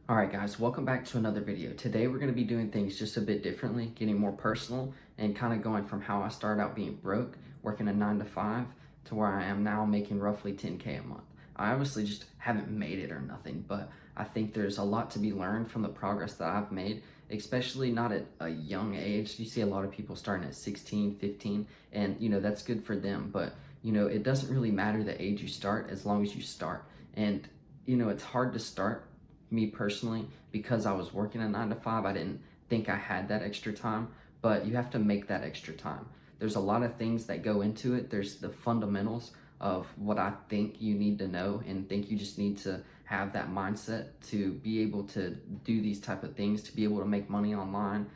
All right, guys, welcome back to another video. Today, we're going to be doing things just a bit differently, getting more personal, and kind of going from how I started out being broke, working a 9 to 5, to where I am now making roughly 10K a month. I obviously just haven't made it or nothing, but I think there's a lot to be learned from the progress that I've made, especially not at a young age. You see a lot of people starting at 16, 15, and that's good for them, but it doesn't really matter the age you start as long as you start. And it's hard to start. Me personally, because I was working a 9 to 5, I didn't think I had that extra time, but you have to make that extra time. There's a lot of things that go into it. There's the fundamentals of what I think you need to know, and think you just need to have that mindset to be able to do these type of things, to be able to make money online,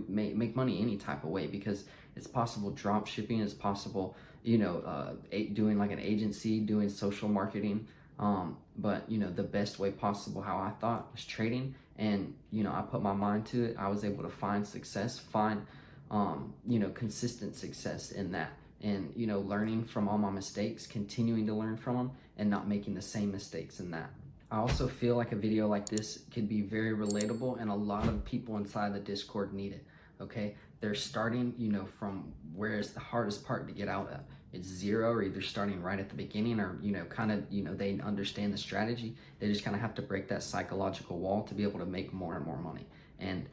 make money any type of way, because it's possible drop shipping, it's possible, doing like an agency, doing social marketing, but the best way possible, how I thought, was trading. And I put my mind to it. I was able to find success, find consistent success in that. And learning from all my mistakes, continuing to learn from them, and not making the same mistakes in that. I also feel like a video like this could be very relatable, and a lot of people inside the Discord need it. Okay, they're starting from where is the hardest part to get out of. It's zero, or either starting right at the beginning, or they understand the strategy. They just kind of have to break that psychological wall to be able to make more and more money. And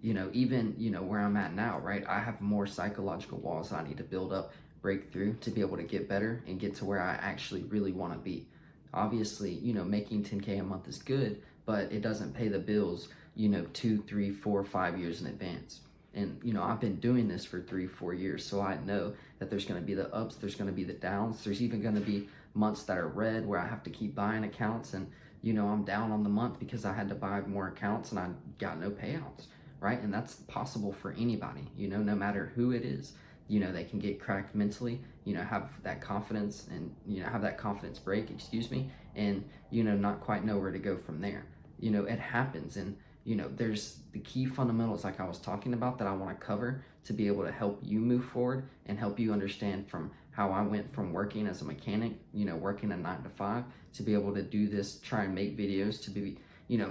even where I'm at now, right, I have more psychological walls I need to build up, break through, to be able to get better and get to where I actually really want to be. Obviously, making 10K a month is good, but it doesn't pay the bills 2, 3, 4, 5 years in advance. And I've been doing this for 3, 4 years, so I know that there's going to be the ups, there's going to be the downs. There's even going to be months that are red where I have to keep buying accounts, and I'm down on the month because I had to buy more accounts and I got no payouts, right? And that's possible for anybody, no matter who it is. They can get cracked mentally, have that confidence, and have that confidence break, excuse me, and not quite know where to go from there. It happens. And there's the key fundamentals, like I was talking about, that I want to cover to be able to help you move forward and help you understand from how I went from working as a mechanic, working a 9 to 5, to be able to do this, try and make videos, to be,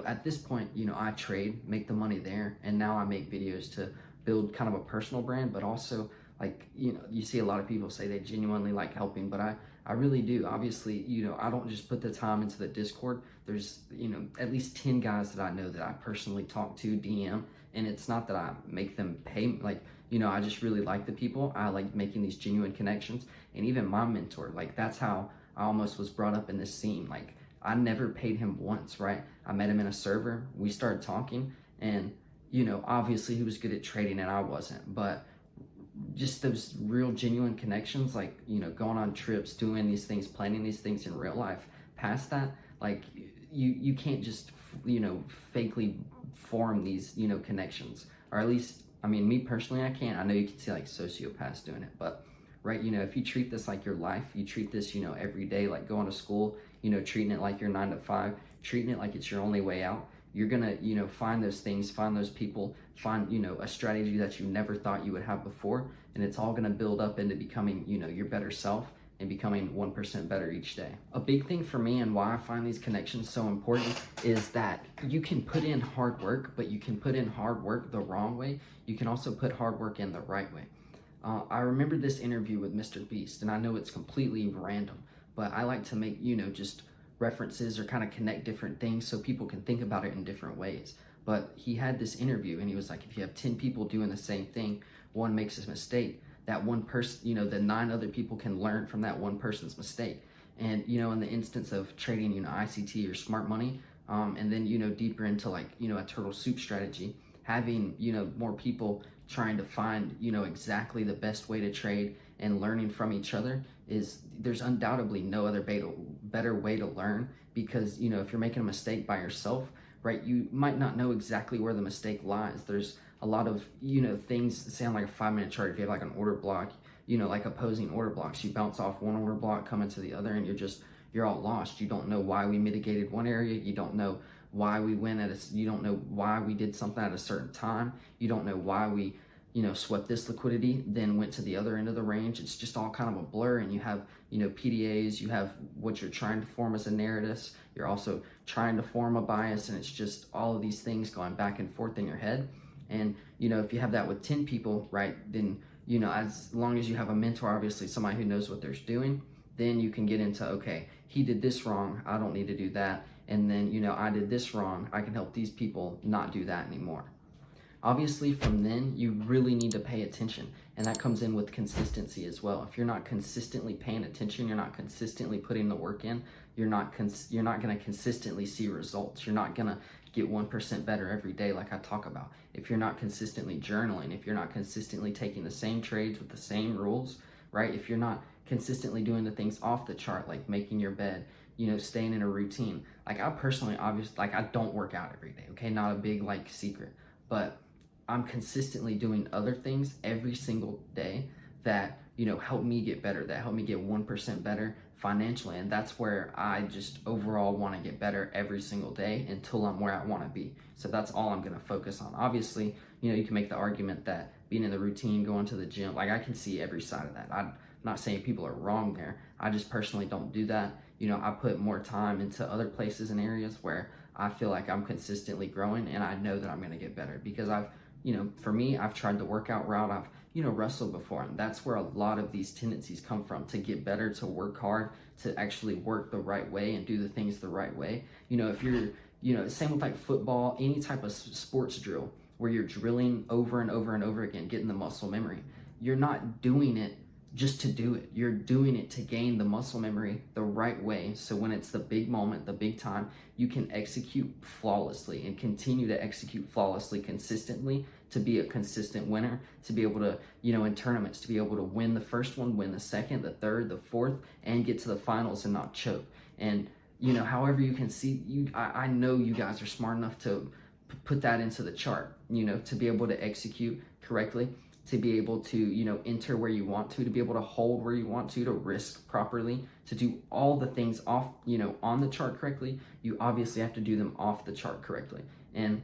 at this point, I trade, make the money there, and now I make videos to build kind of a personal brand, but also, like, you see a lot of people say they genuinely like helping, but I really do. Obviously, I don't just put the time into the Discord. There's, at least 10 guys that I know that I personally talk to, DM, and it's not that I make them pay, like, I just really like the people. I like making these genuine connections. And even my mentor, like, that's how I almost was brought up in this scene. Like, I never paid him once, right? I met him in a server, we started talking, and, obviously he was good at trading and I wasn't, but just those real genuine connections, like going on trips, doing these things, planning these things in real life. Past that, like, you can't just fakely form these connections, or at least, I mean, me personally, I can't. I know you can see like sociopaths doing it, but right, if you treat this like your life, you treat this every day, like going to school, treating it like your 9 to 5, treating it like it's your only way out, you're gonna find those things, find those people, find a strategy that you never thought you would have before, and it's all gonna build up into becoming your better self, and becoming 1% better each day. A big thing for me, and why I find these connections so important, is that you can put in hard work, but you can put in hard work the wrong way. You can also put hard work in the right way. I remember this interview with Mr. Beast, and I know it's completely random, but I like to make just references, or kind of connect different things so people can think about it in different ways. But he had this interview, and he was like, if you have 10 people doing the same thing, one makes a mistake, that one person, the 9 other people can learn from that one person's mistake. And in the instance of trading ICT or smart money, and then deeper into like a turtle soup strategy, having more people trying to find exactly the best way to trade, and learning from each other, there's undoubtedly no other better way to learn. Because if you're making a mistake by yourself, right, you might not know exactly where the mistake lies. There's a lot of things that sound like a 5-minute chart. If you have like an order block, like opposing order blocks, you bounce off one order block, come into the other, and you're all lost. You don't know why we mitigated one area. You don't know why we went you don't know why we did something at a certain time. You don't know why we swept this liquidity, then went to the other end of the range. It's just all kind of a blur, and you have, PDAs, you have what you're trying to form as a narrative. You're also trying to form a bias, and it's just all of these things going back and forth in your head. And, if you have that with 10 people, right, then, as long as you have a mentor, obviously somebody who knows what they're doing, then you can get into, okay, he did this wrong, I don't need to do that. And then, I did this wrong, I can help these people not do that anymore. Obviously, from then, you really need to pay attention, and that comes in with consistency as well. If you're not consistently paying attention, you're not consistently putting the work in, you're not going to consistently see results. You're not going to get 1% better every day like I talk about. If you're not consistently journaling, if you're not consistently taking the same trades with the same rules, right? If you're not consistently doing the things off the chart, like making your bed, staying in a routine. Like I personally, obviously, like I don't work out every day, okay? Not a big like secret, but I'm consistently doing other things every single day that, help me get better, that help me get 1% better financially. And that's where I just overall want to get better every single day until I'm where I want to be. So that's all I'm going to focus on. Obviously, you can make the argument that being in the routine, going to the gym, like I can see every side of that. I'm not saying people are wrong there. I just personally don't do that. I put more time into other places and areas where I feel like I'm consistently growing, and I know that I'm going to get better because for me, I've tried the workout route. I've, wrestled before, and that's where a lot of these tendencies come from, to get better, to work hard, to actually work the right way and do the things the right way. If you're, same with like football, any type of sports drill where you're drilling over and over and over again, getting the muscle memory. You're not doing it just to do it. You're doing it to gain the muscle memory the right way. So when it's the big moment, the big time, you can execute flawlessly and continue to execute flawlessly consistently to be a consistent winner, to be able to, in tournaments, to be able to win the first one, win the second, the third, the fourth, and get to the finals and not choke. And, however you can see, I know you guys are smart enough to put that into the chart, to be able to execute correctly, to be able to, enter where you want to be able to hold where you want to risk properly, to do all the things off, on the chart correctly. You obviously have to do them off the chart correctly. And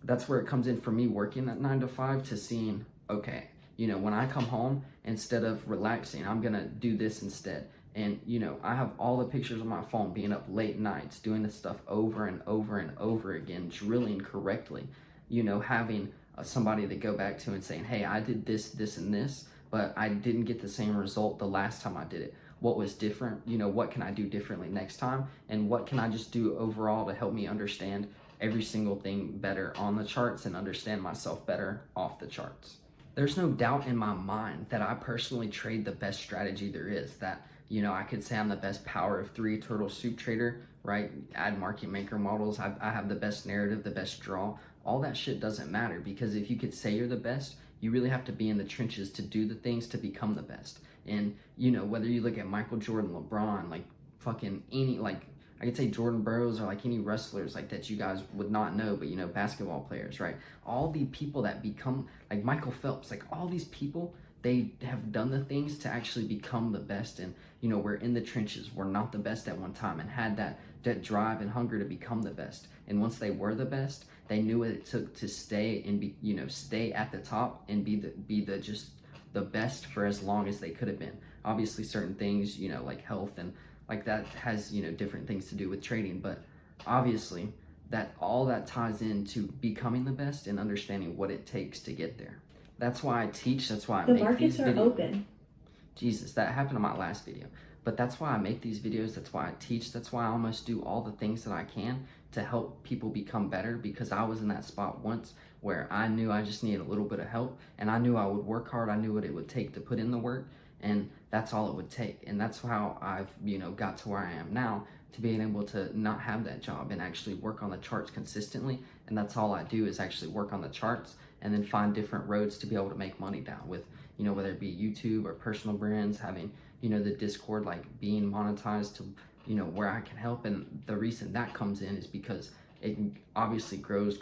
that's where it comes in for me, working that 9 to 5, to seeing, okay, when I come home, instead of relaxing, I'm gonna do this instead. And, I have all the pictures on my phone, being up late nights, doing this stuff over and over and over again, drilling correctly, having somebody to go back to and saying, hey, I did this, this, and this, but I didn't get the same result the last time I did it. What was different? What can I do differently next time? And what can I just do overall to help me understand every single thing better on the charts and understand myself better off the charts? There's no doubt in my mind that I personally trade the best strategy there is, that, I could say I'm the best power of 3 turtle soup trader, right? Add market maker models. I have the best narrative, the best draw. All that shit doesn't matter, because if you could say you're the best, you really have to be in the trenches to do the things to become the best. And, whether you look at Michael Jordan, LeBron, like fucking any, like I could say Jordan Burroughs, or like any wrestlers like that you guys would not know, but basketball players, right? All the people that become, like Michael Phelps, like all these people, they have done the things to actually become the best. And, we're in the trenches. We're not the best at one time, and had that drive and hunger to become the best. And once they were the best, they knew what it took to stay and be, stay at the top and be the just the best for as long as they could have been. Obviously, certain things, like health and like that has, different things to do with trading, but obviously that all that ties into becoming the best and understanding what it takes to get there. That's why I teach. That's why I make these videos. The markets are open. Jesus, that happened in my last video. But that's why I make these videos. That's why I teach. That's why I almost do all the things that I can to help people become better, because I was in that spot once where I knew I just needed a little bit of help, and I knew I would work hard. I knew what it would take to put in the work, and that's all it would take. And that's how I've, got to where I am now, to being able to not have that job and actually work on the charts consistently. And that's all I do, is actually work on the charts and then find different roads to be able to make money down with, whether it be YouTube or personal brands, having, the Discord, like being monetized to, where I can help. And the reason that comes in is because it obviously grows,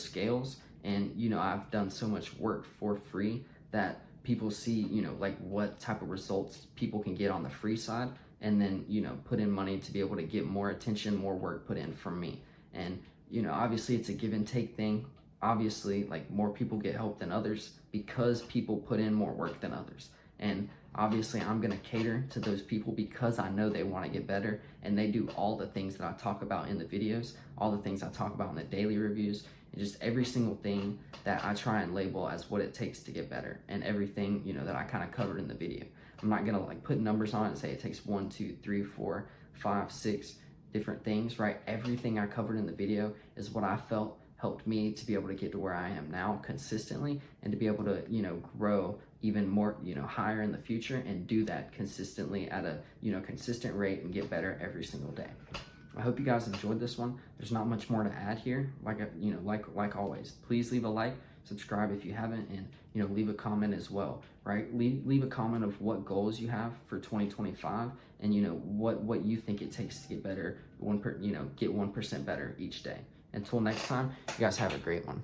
scales. And, I've done so much work for free that people see, like what type of results people can get on the free side, and then, put in money to be able to get more attention, more work put in from me. And, obviously it's a give and take thing. obviously, like, more people get help than others because people put in more work than others. And obviously, I'm going to cater to those people because I know they want to get better, and they do all the things that I talk about in the videos, all the things I talk about in the daily reviews, and just every single thing that I try and label as what it takes to get better, and everything, you know, that I kind of covered in the video. I'm not going to like put numbers on it and say it takes 1, 2, 3, 4, 5, 6 different things, right? Everything I covered in the video is what I felt helped me to be able to get to where I am now consistently, and to be able to, you know, grow even more, you know, higher in the future, and do that consistently at a, you know, consistent rate, and get better every single day. I hope you guys enjoyed this one. There's not much more to add here. Like always, please leave a like, subscribe if you haven't, and, you know, leave a comment as well, right? Leave a comment of what goals you have for 2025, and, you know, what you think it takes to get better, get 1% better each day. Until next time, you guys have a great one.